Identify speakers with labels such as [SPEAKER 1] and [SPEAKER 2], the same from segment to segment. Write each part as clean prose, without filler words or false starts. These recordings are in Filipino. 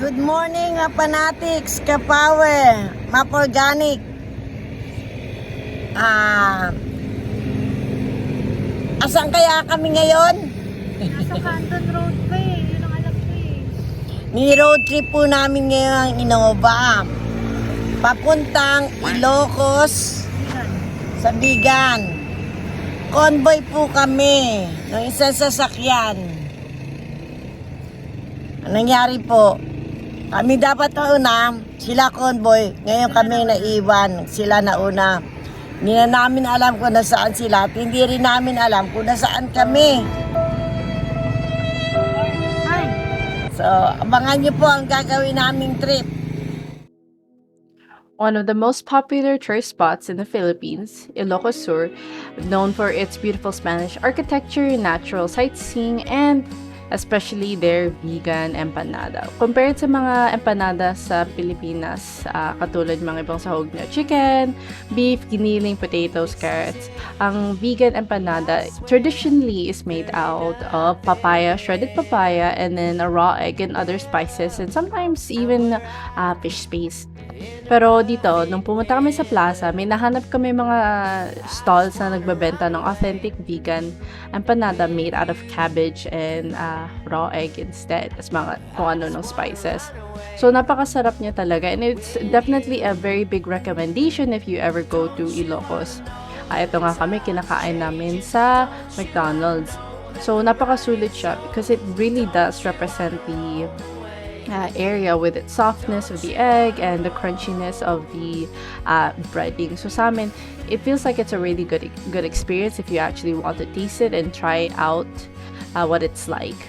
[SPEAKER 1] Good morning, fanatics, ka-power, map-organic. Asan kaya kami ngayon?
[SPEAKER 2] Nasa Canton Road pa eh. Yun ang alam ko eh.
[SPEAKER 1] Ni-road trip po namin ngayon ang Innova. Papuntang ILOCOS sa Bigan. Convoy po kami ng isang sasakyan. Ang nangyari po, kami dapat nauna, sila convoy. Ngayon kami naiwan, sila nauna. Hindi na namin alam kung nasaan sila at hindi rin namin alam kung nasaan kami. So, abangan nyo po ang gagawin naming trip.
[SPEAKER 3] One of the most popular tourist spots in the Philippines, Ilocos Sur, known for its beautiful Spanish architecture, natural sightseeing, and especially their vegan empanada. Compared sa mga empanada sa Pilipinas, katulad mga ibang sahog na chicken, beef, giniling, potatoes, carrots, ang vegan empanada traditionally is made out of papaya, shredded papaya, and then a raw egg and other spices, and sometimes even fish paste. Pero dito, nung pumunta kami sa plaza, may nahanap kami mga stalls na nagbebenta ng authentic vegan empanada made out of cabbage and raw egg instead, as mga kung ano ng spices. So, napakasarap niya talaga, and it's definitely a very big recommendation if you ever go to Ilocos. Ito nga kami, kinakain namin sa McDonald's. So, napakasulit siya because it really does represent the area with its softness of the egg and the crunchiness of the breading. So sa amin, it feels like it's a really good experience if you actually want to taste it and try out what it's like.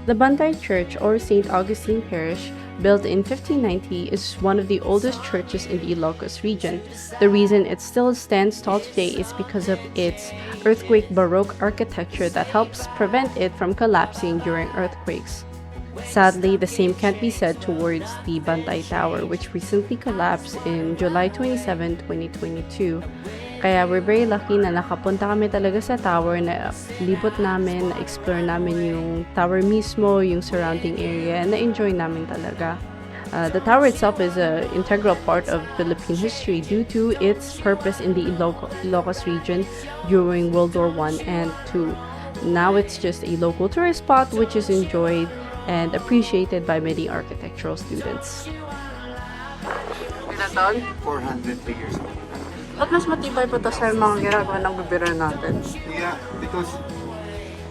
[SPEAKER 3] The Bantay Church, or St. Augustine Parish, built in 1590, is one of the oldest churches in the Ilocos region. The reason it still stands tall today is because of its earthquake Baroque architecture that helps prevent it from collapsing during earthquakes. Sadly, the same can't be said towards the Bantay Tower, which recently collapsed in July 27, 2022. Kaya we're very lucky na nakapunta kami talaga sa tower, na libot namin, na-explore namin yung tower mismo, yung surrounding area, and na-enjoy namin talaga. The tower itself is an integral part of Philippine history due to its purpose in the Ilocos region during World War I and II. Now it's just a local tourist spot which is enjoyed and appreciated by many architectural students. Ilan taon?
[SPEAKER 4] 400 years old.
[SPEAKER 3] Ba't mas matibay pa ito sa mga ginagawa ng gobyerno natin?
[SPEAKER 4] Yeah, because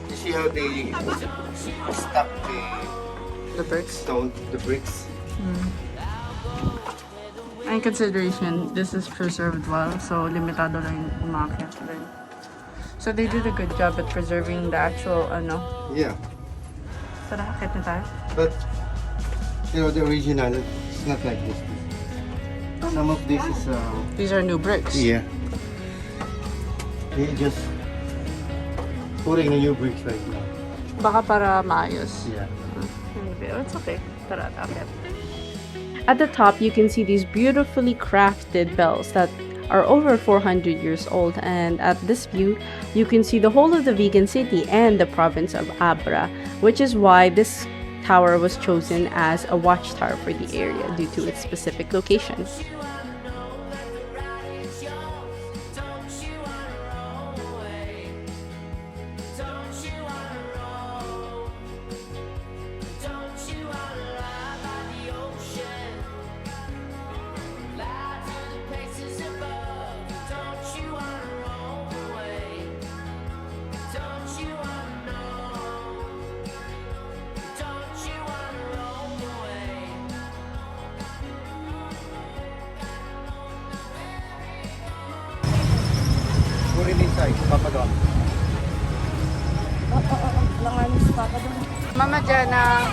[SPEAKER 4] you see how they stack
[SPEAKER 3] The bricks?
[SPEAKER 4] the bricks.
[SPEAKER 3] In consideration, this is preserved well, so limitado lang yung umakyat din. So they did a good job at preserving the actual,
[SPEAKER 4] Yeah,
[SPEAKER 3] Tara, akit na tayo.
[SPEAKER 4] but you know the original is not like this. Some of this is
[SPEAKER 3] These are new bricks.
[SPEAKER 4] yeah. They just putting the new bricks right now.
[SPEAKER 3] Baka para maayos.
[SPEAKER 4] Yeah.
[SPEAKER 3] It's okay. Tara, akit. At the top, you can see these beautifully crafted bells that are over 400 years old, and at this view, you can see the whole of the vegan city and the province of Abra, which is why this tower was chosen as a watchtower for the area due to its specific location.
[SPEAKER 4] Put it inside, Papa Don.
[SPEAKER 3] Mama Jana.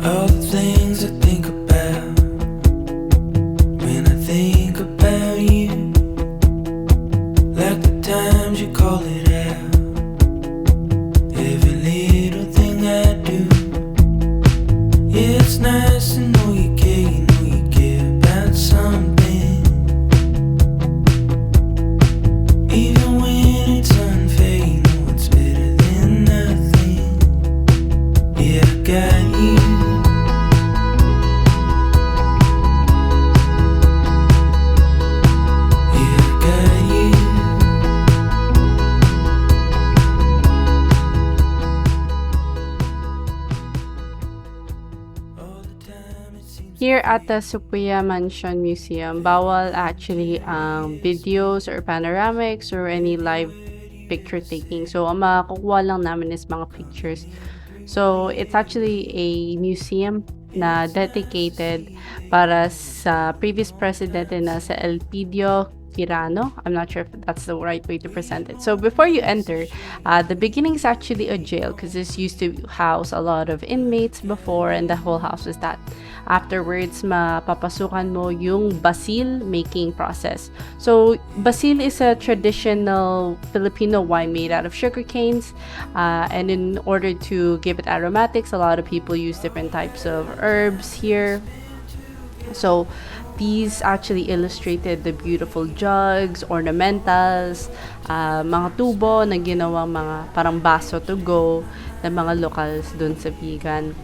[SPEAKER 5] All the things I think about when I think about you.
[SPEAKER 3] here at the Supuya Mansion Museum, bawal actually ang videos or panoramics or any live picture taking. So, ang makukuha lang namin is mga pictures. So, it's actually a museum na dedicated para sa previous president na sa Elpidio Quirano. I'm not sure if that's the right way to present it. So before you enter, the beginning is actually a jail because this used to house a lot of inmates before, and the whole house was that. Afterwards, mapapasukan mo yung basil making process. So basil is a traditional Filipino wine made out of sugar canes, and in order to give it aromatics, a lot of people use different types of herbs here. So these actually illustrated the beautiful jugs, ornamentals, mga tubo na ginawang mga parang baso to go ng mga locals dun sa Vigan.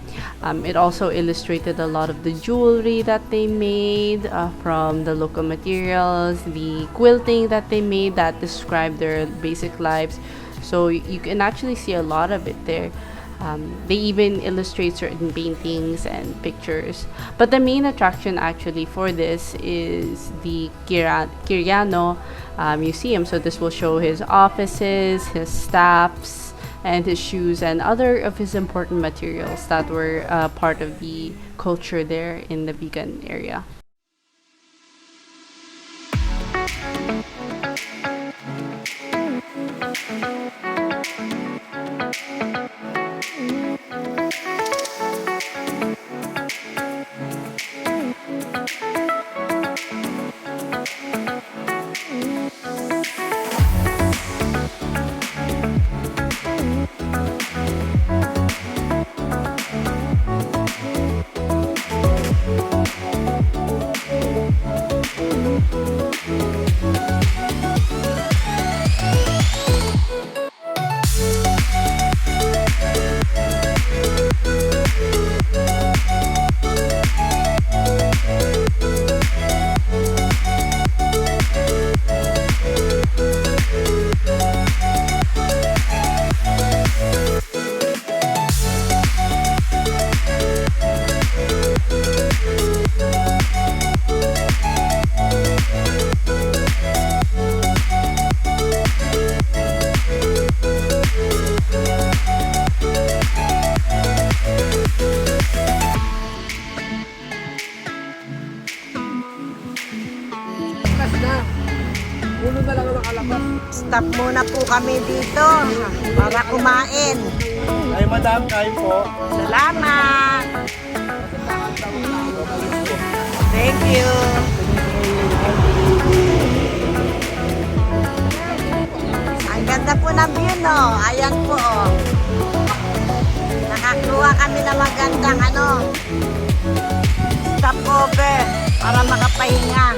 [SPEAKER 3] It also illustrated a lot of the jewelry that they made from the local materials, the quilting that they made that described their basic lives. So you can actually see a lot of it there. They even illustrate certain paintings and pictures. But the main attraction actually for this is the Quirano Museum. So this will show his offices, his staffs, and his shoes, and other of his important materials that were part of the culture there in the Vigan area.
[SPEAKER 1] Stop muna po kami dito para kumain.
[SPEAKER 4] Ay, madam, kain po.
[SPEAKER 1] Salamat! Thank you! Ang ganda po ng view, no? Ayan po, oh. Nakakuha kami ng magandang stopover para makapahinga.